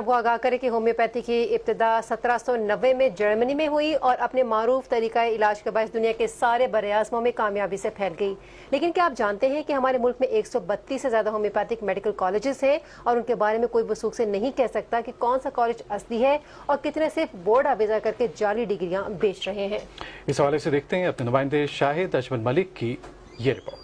आपको आगाह करें कि होम्योपैथी की इब्तिदा 1790 में जर्मनी में हुई और अपने मारूफ तरीका इलाज के बायस दुनिया के सारे बरआज़मों में कामयाबी से फैल गई। लेकिन क्या आप जानते हैं कि हमारे मुल्क में 132 से ज़्यादा होम्योपैथिक मेडिकल कॉलेजेस हैं और उनके बारे में कोई वसूख से नहीं कह सकता कि कौन सा कॉलेज असली है और कितने सिर्फ बोर्ड आवेजा करके जाली डिग्रियां बेच रहे हैं। इस हवाले से देखते हैं अपने नुमाइंदे शाहिद अजमल मलिक की ये रिपोर्ट।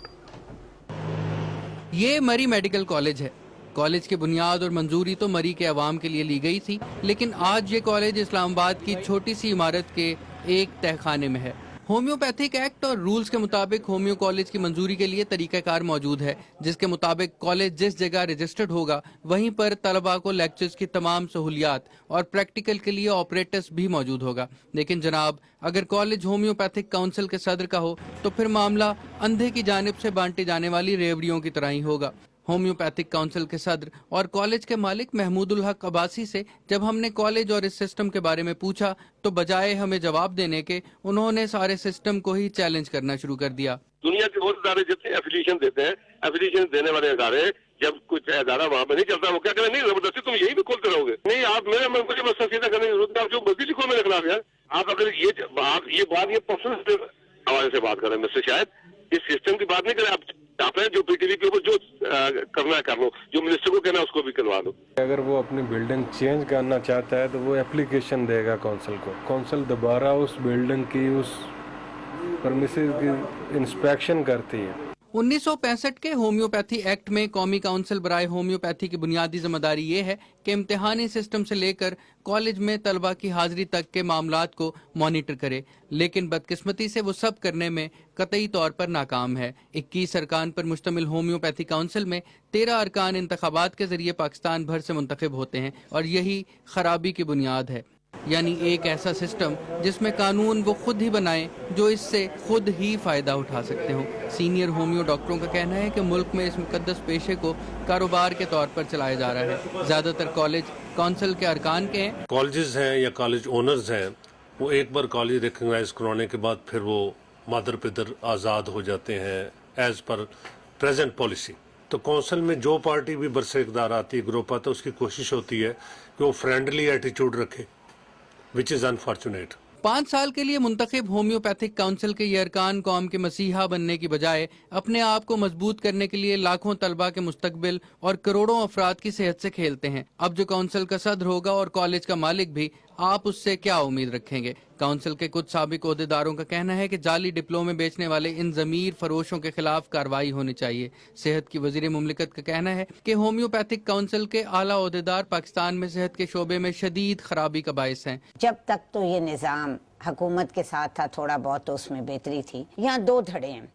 ये मरी मेडिकल कॉलेज है। कॉलेज की बुनियाद और मंजूरी तो मरी के अवाम के लिए ली गई थी, लेकिन आज ये कॉलेज इस्लामाबाद की छोटी सी इमारत के एक तहखाने में है। होम्योपैथिक एक्ट और रूल्स के मुताबिक होम्यो कॉलेज की मंजूरी के लिए तरीकाकार मौजूद है, जिसके मुताबिक कॉलेज जिस जगह रजिस्टर्ड होगा वहीं पर तलबा को लेक्चर्स की तमाम सहूलियात और प्रैक्टिकल के लिए ऑपरेटर्स भी मौजूद होगा। लेकिन जनाब, अगर कॉलेज होम्योपैथिक काउंसिल के सदर का हो तो फिर मामला अंधे की जानिब से बांटी जाने वाली रेवड़ियों की तरह ही होगा। होम्योपैथिक काउंसिल के सदर और कॉलेज के मालिक महमूदुल हक अब्बासी से जब हमने कॉलेज और इस सिस्टम के बारे में पूछा तो बजाय हमें जवाब देने के उन्होंने सारे सिस्टम को ही चैलेंज करना शुरू कर दिया। दुनिया के बहुत सारे जितने एफिलिएशन देते हैं, एफिलिएशन देने वाले अदारे जब कुछ अदारा वहाँ पे नहीं चलता, वो क्या करें, नहीं जबरदस्ती तुम यही भी खोलते रहोगे। नहीं, आप मेरे मन को मसला सीधा करने की जरूरत है, आप जो मर्जी लिखो मेरे खिलाफ यार। आप अगर ये पर्सनल हवाले से बात करें मिस्टर शायद, इस सिस्टम की बात नहीं करें। आप जो पीटीवी के ऊपर जो करना है कर लो, जो मिनिस्टर को कहना है उसको भी करवा दो। अगर वो अपनी बिल्डिंग चेंज करना चाहता है तो वो एप्लीकेशन देगा काउंसिल को, काउंसिल दोबारा उस बिल्डिंग की उस परमिसेस की इंस्पेक्शन करती है। 1965 के होम्योपैथी एक्ट में कौमी काउंसिल बराए होम्योपैथी की बुनियादी जिम्मेदारी ये है कि इम्तिहानी सिस्टम से लेकर कॉलेज में तलबा की हाजिरी तक के मामलात को मॉनिटर करे, लेकिन बदकिस्मती से वो सब करने में कतई तौर पर नाकाम है। 21 अरकान पर मुश्तमिल होम्योपैथी काउंसिल में 13 अरकान इंतखाबात के जरिए पाकिस्तान भर से मुंतखब होते हैं और यही खराबी की बुनियाद है। यानी एक ऐसा सिस्टम जिसमें कानून वो खुद ही बनाए जो इससे खुद ही फायदा उठा सकते हो। सीनियर होम्यो डॉक्टरों का कहना है कि मुल्क में इस मुकद्दस पेशे को कारोबार के तौर पर चलाया जा रहा है। ज्यादातर कॉलेज काउंसिल के अरकान के हैं। कॉलेजेस हैं या कॉलेज ओनर्स हैं, वो एक बार कॉलेज रिकॉग्नाइज करवाने के बाद फिर वो मादर पिदर आज़ाद हो जाते हैं एज पर प्रेजेंट पॉलिसी। तो काउंसिल में जो पार्टी भी बरसे इक़्तिदार आती है, ग्रुप आता है, उसकी कोशिश होती है कि वो फ्रेंडली एटीट्यूड रखे, which is unfortunate। 5 साल के लिए मुंतखब होम्योपैथिक काउंसिल के ये अरकान कौम के मसीहा बनने की बजाय अपने आप को मजबूत करने के लिए लाखों तलबा के मुस्तकबिल और करोड़ों अफराद की सेहत से खेलते हैं। अब जो काउंसिल का सदर होगा और कॉलेज का मालिक भी, आप उससे क्या उम्मीद रखेंगे? काउंसिल के कुछ साबिक ओहदेदारों का कहना है कि जाली डिप्लोमे बेचने वाले इन जमीर फरोशों के खिलाफ कार्रवाई होनी चाहिए। सेहत की वजीर मुमलिकत का कहना है कि होम्योपैथिक काउंसिल के आला ओहदेदार पाकिस्तान में सेहत के शोबे में शदीद खराबी का बायस हैं। जब तक तो ये निज़ाम हुकूमत के साथ था, थोड़ा बहुत तो उसमें बेहतरी थी। यहाँ 2 धड़े हैं,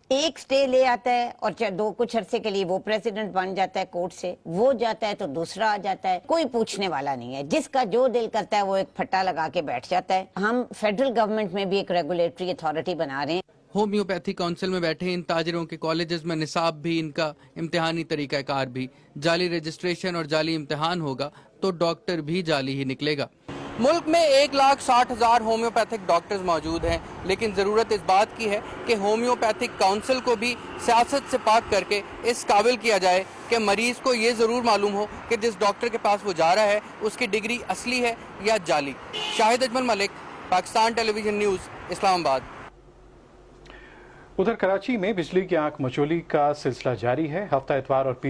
एक स्टे ले आता है और कुछ अरसे के लिए वो प्रेसिडेंट बन जाता है कोर्ट से, वो जाता है तो दूसरा आ जाता है, कोई पूछने वाला नहीं है। जिसका जो दिल करता है वो एक फट्टा लगा के बैठ जाता है। हम फेडरल गवर्नमेंट में भी एक रेगुलेटरी अथॉरिटी बना रहे हैं। होम्योपैथी काउंसिल में बैठे इन ताजरों के कॉलेजेस में निसाब भी, इनका इम्तिहानी तरीकाकार भी, जाली रजिस्ट्रेशन और जाली इम्तिहान होगा तो डॉक्टर भी जाली ही निकलेगा। मुल्क में 1,60,000 होम्योपैथिक डॉक्टर्स मौजूद हैं, लेकिन ज़रूरत इस बात की है कि होम्योपैथिक काउंसिल को भी सियासत से पाक करके इस काबिल किया जाए कि मरीज़ को ये ज़रूर मालूम हो कि जिस डॉक्टर के पास वो जा रहा है उसकी डिग्री असली है या जाली। Shahid Ajmal Malik, Pakistan television news, Islamabad. उधर कराची में बिजली की आंख मचोली का सिलसिला जारी है। हफ्ता इतवार और